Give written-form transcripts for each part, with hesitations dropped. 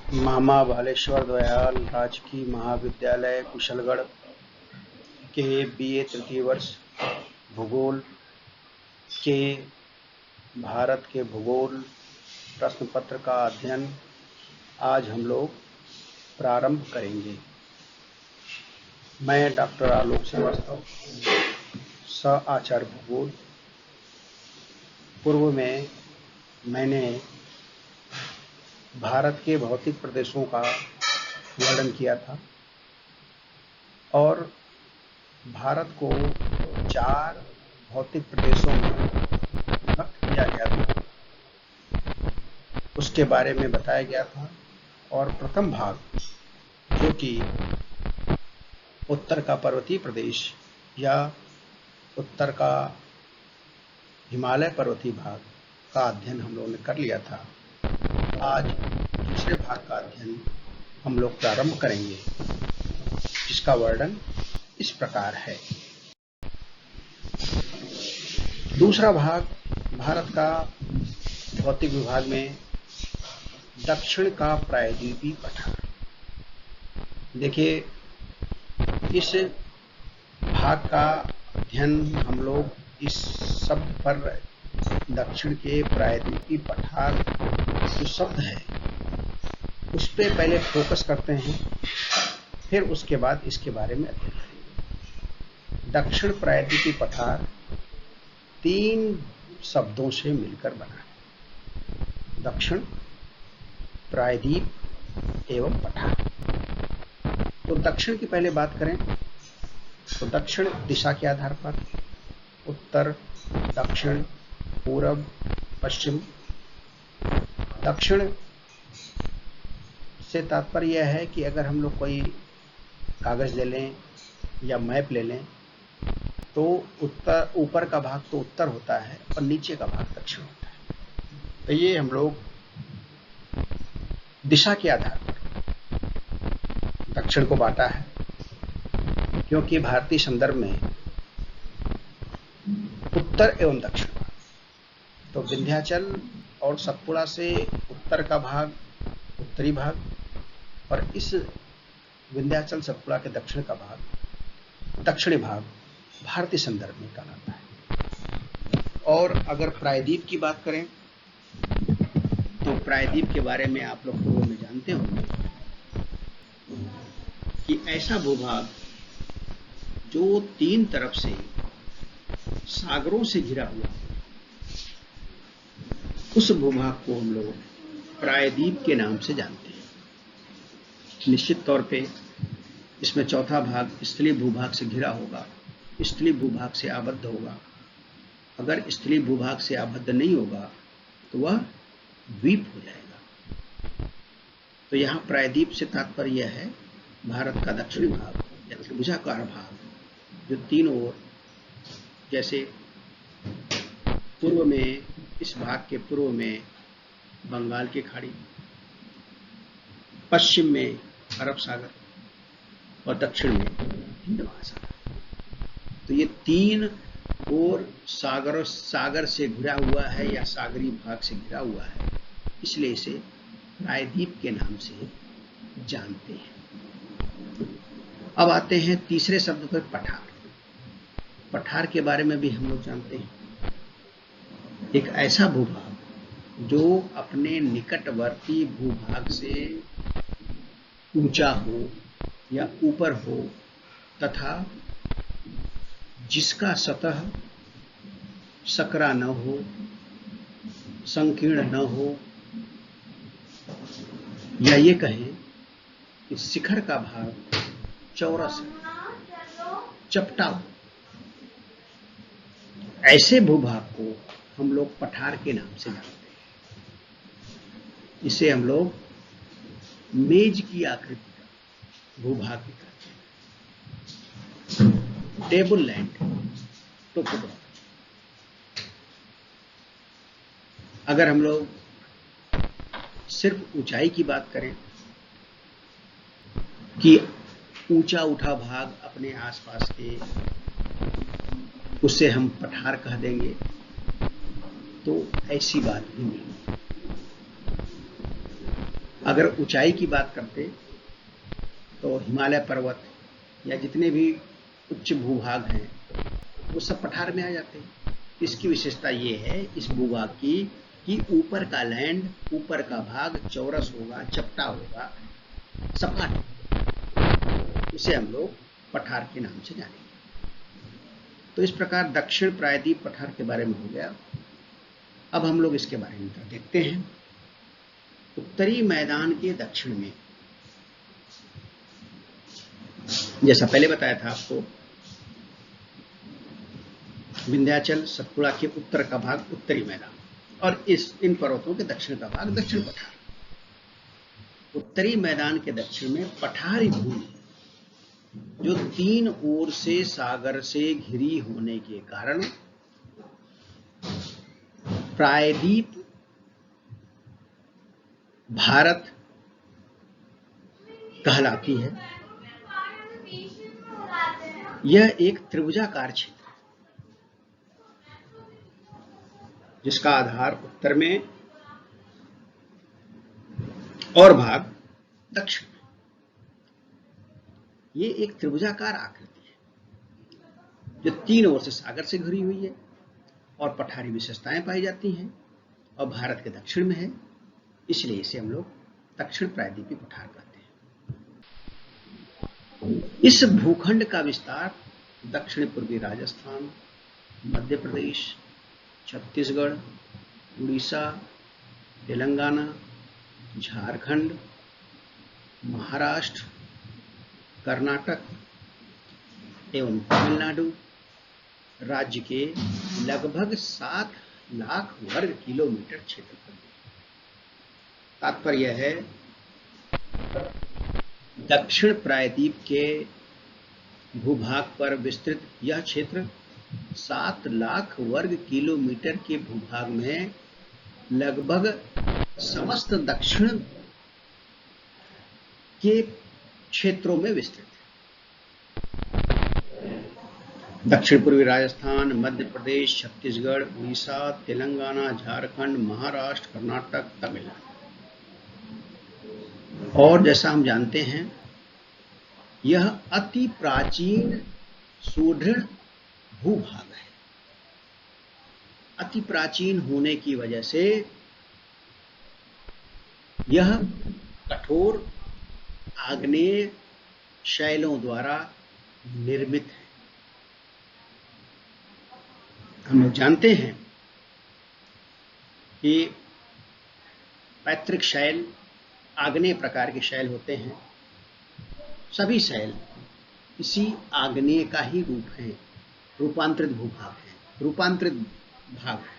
मामा बालेश्वर दयाल राजकीय महाविद्यालय कुशलगढ़ के बीए तृतीय वर्ष भूगोल के भारत के भूगोल प्रश्न पत्र का अध्ययन आज हम लोग प्रारंभ करेंगे। मैं डॉक्टर आलोक श्रीवास्तव, सह आचार्य भूगोल। पूर्व में मैंने भारत के भौतिक प्रदेशों का वर्णन किया था और भारत को 4 भौतिक प्रदेशों में विभक्त किया गया था, उसके बारे में बताया गया था। और प्रथम भाग, जो कि उत्तर का पर्वतीय प्रदेश या उत्तर का हिमालय पर्वतीय भाग का अध्ययन हम लोगों ने कर लिया था। आज दूसरे भाग का अध्ययन हम लोग प्रारंभ करेंगे, जिसका वर्णन इस प्रकार है। दूसरा भाग भारत का भौतिक विभाग में दक्षिण का प्रायद्वीपीय पठार। देखिए, इस भाग का अध्ययन हम लोग इस शब्द पर, दक्षिण के प्रायद्वीपीय पठार जो शब्द है उस पे पहले फोकस करते हैं, फिर उसके बाद इसके बारे में अध्ययन करेंगे। दक्षिण प्रायद्वीपीय पठार 3 शब्दों से मिलकर बना है: दक्षिण, प्रायद्वीप एवं पठार। तो दक्षिण की पहले बात करें तो दक्षिण दिशा के आधार पर उत्तर, दक्षिण, पूरब, पश्चिम। दक्षिण से तात्पर्य यह है कि अगर हम लोग कोई कागज ले लें या मैप ले लें तो उत्तर, ऊपर का भाग तो उत्तर होता है और नीचे का भाग दक्षिण होता है। तो ये हम लोग दिशा के आधार पर दक्षिण को बांटा है, क्योंकि भारतीय संदर्भ में उत्तर एवं दक्षिण भाग, तो विंध्याचल और सतपुड़ा से उत्तर का भाग उत्तरी भाग, और इस विंध्याचल सतपुड़ा के दक्षिण का भाग दक्षिणी भाग भारतीय संदर्भ में कहलाता है। और अगर प्रायद्वीप की बात करें तो प्रायद्वीप के बारे में आप लोग पूर्व में जानते होंगे कि ऐसा भूभाग जो 3 तरफ से सागरों से घिरा हुआ, उस भूभाग को हम लोग प्रायद्वीप के नाम से जानते हैं। निश्चित तौर पे इसमें चौथा भाग स्थलीय भूभाग से घिरा होगा, स्थलीय भूभाग से आबद्ध होगा। अगर स्थलीय भूभाग से आबद्ध नहीं होगा तो वह द्वीप हो जाएगा। तो यहाँ प्रायद्वीप से तात्पर्य यह है भारत का दक्षिणी भाग या त्रिभुजाकार भाग, जो 3 ओर, जैसे पूर्व में, इस भाग के पूर्व में बंगाल की खाड़ी, पश्चिम में अरब सागर और दक्षिण में हिंद महासागर। तो ये 3 ओर सागर से घिरा हुआ है या सागरी भाग से घिरा हुआ है, इसलिए इसे प्रायद्वीप के नाम से जानते हैं। अब आते हैं तीसरे शब्द पर, पठार। पठार के बारे में भी हम लोग जानते हैं, एक ऐसा भूभाग जो अपने निकटवर्ती भूभाग से ऊंचा हो या ऊपर हो तथा जिसका सतह सकरा न हो, संकीर्ण न हो, या ये कहें कि शिखर का भाग चौरस, चपटा हो, ऐसे भूभाग को हम लोग पठार के नाम से जानते हैं। इसे हम लोग मेज की आकृति का भूभाग भी कहते हैं, टेबल लैंड, टोपोग्राफी। अगर हम लोग सिर्फ ऊंचाई की बात करें कि ऊंचा उठा भाग अपने आसपास के, उसे हम पठार कह देंगे, तो ऐसी बात भी नहीं। अगर ऊंचाई की बात करते तो हिमालय पर्वत या जितने भी उच्च भूभाग हैं वो सब पठार में आ जाते हैं। इसकी विशेषता ये है इस भूभाग की कि ऊपर का लैंड, ऊपर का भाग चौरस होगा, चपटा होगा, सपाट, इसे हम लोग पठार के नाम से जानेंगे। तो इस प्रकार दक्षिण प्रायद्वीप पठार के बारे में हो गया। अब हम लोग इसके बारे में देखते हैं। उत्तरी मैदान के दक्षिण में, जैसा पहले बताया था आपको, विंध्याचल सतपुड़ा के उत्तर का भाग उत्तरी मैदान और इन पर्वतों के दक्षिण का भाग दक्षिण पठार। उत्तरी मैदान के दक्षिण में पठारी भूमि जो तीन ओर से सागर से घिरी होने के कारण प्रायद्वीप भारत कहलाती है। यह एक त्रिभुजाकार क्षेत्र है जिसका आधार उत्तर में और भाग दक्षिण में। ये एक त्रिभुजाकार आकृति है जो तीन ओर से सागर से घिरी हुई है और पठारी विशेषताएं पाई जाती हैं और भारत के दक्षिण में है, इसलिए इसे हम लोग दक्षिण प्रायद्वीपी पठार कहते हैं। इस भूखंड का विस्तार दक्षिण पूर्वी राजस्थान, मध्य प्रदेश, छत्तीसगढ़, उड़ीसा, तेलंगाना, झारखंड, महाराष्ट्र, कर्नाटक एवं तमिलनाडु राज्य के लगभग 7 लाख वर्ग किलोमीटर क्षेत्रफल। तात्पर्य है दक्षिण प्रायद्वीप के भूभाग पर विस्तृत यह क्षेत्र 7 लाख वर्ग किलोमीटर के भूभाग में लगभग समस्त दक्षिण के क्षेत्रों में विस्तृत है। दक्षिण पूर्वी राजस्थान, मध्य प्रदेश, छत्तीसगढ़, उड़ीसा, तेलंगाना, झारखंड, महाराष्ट्र, कर्नाटक, तमिलनाडु। और जैसा हम जानते हैं यह अति प्राचीन सुदृढ़ भूभाग है। अति प्राचीन होने की वजह से यह कठोर आग्नेय शैलों द्वारा निर्मित है। हम लोग जानते हैं कि पैतृक शैल आग्नेय प्रकार के शैल होते हैं। सभी शैल इसी आग्नेय का ही रूप है, रूपांतरित भूभाग है, रूपांतरित भाग है।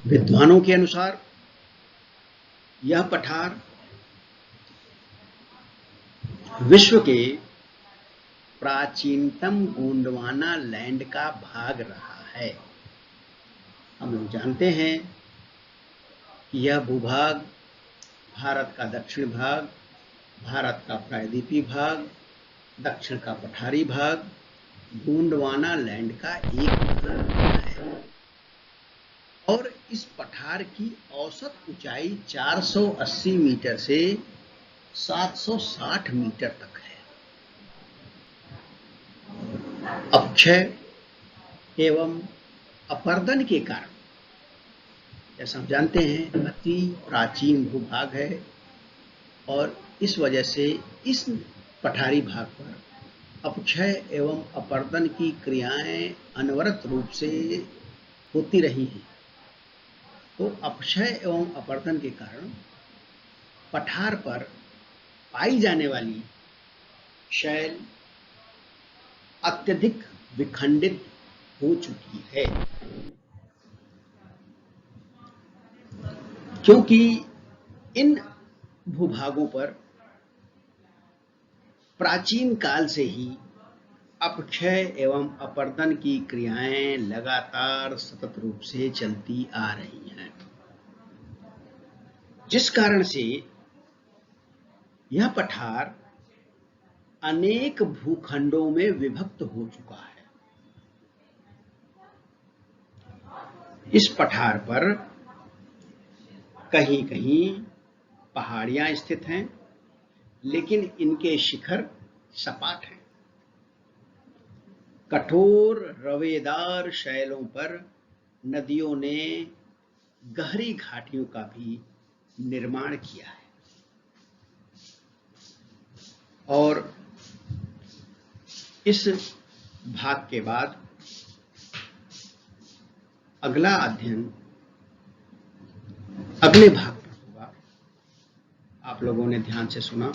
विद्वानों के अनुसार यह पठार विश्व के प्राचीनतम गोंडवाना लैंड का भाग रहा है। हम लोग जानते हैं कि यह भूभाग भारत का दक्षिण भाग, भारत का प्रायद्वीपी भाग, दक्षिण का पठारी भाग गोंडवाना लैंड का एक भाग है और इस पठार की औसत ऊंचाई 480 मीटर से 760 मीटर तक है। अपक्षय एवं अपर्दन के कारण, जैसा हम जानते हैं अति प्राचीन भूभाग है और इस वजह से इस पठारी भाग पर अपक्षय एवं अपर्दन की क्रियाएं अनवरत रूप से होती रही हैं। तो अपक्षय एवं अपर्दन के कारण पठार पर पाई जाने वाली शैल अत्यधिक विखंडित हो चुकी है, क्योंकि इन भूभागों पर प्राचीन काल से ही अपक्षय एवं अपर्दन की क्रियाएं लगातार सतत रूप से चलती आ रही हैं, जिस कारण से यह पठार अनेक भूखंडों में विभक्त हो चुका है। इस पठार पर कहीं कहीं पहाड़ियां स्थित हैं, लेकिन इनके शिखर सपाट हैं। कठोर रवेदार शैलों पर नदियों ने गहरी घाटियों का भी निर्माण किया है और इस भाग के बाद अगला अध्ययन अगले भाग पर होगा। आप लोगों ने ध्यान से सुना,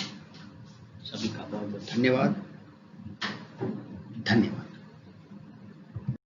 सभी का बहुत बहुत धन्यवाद।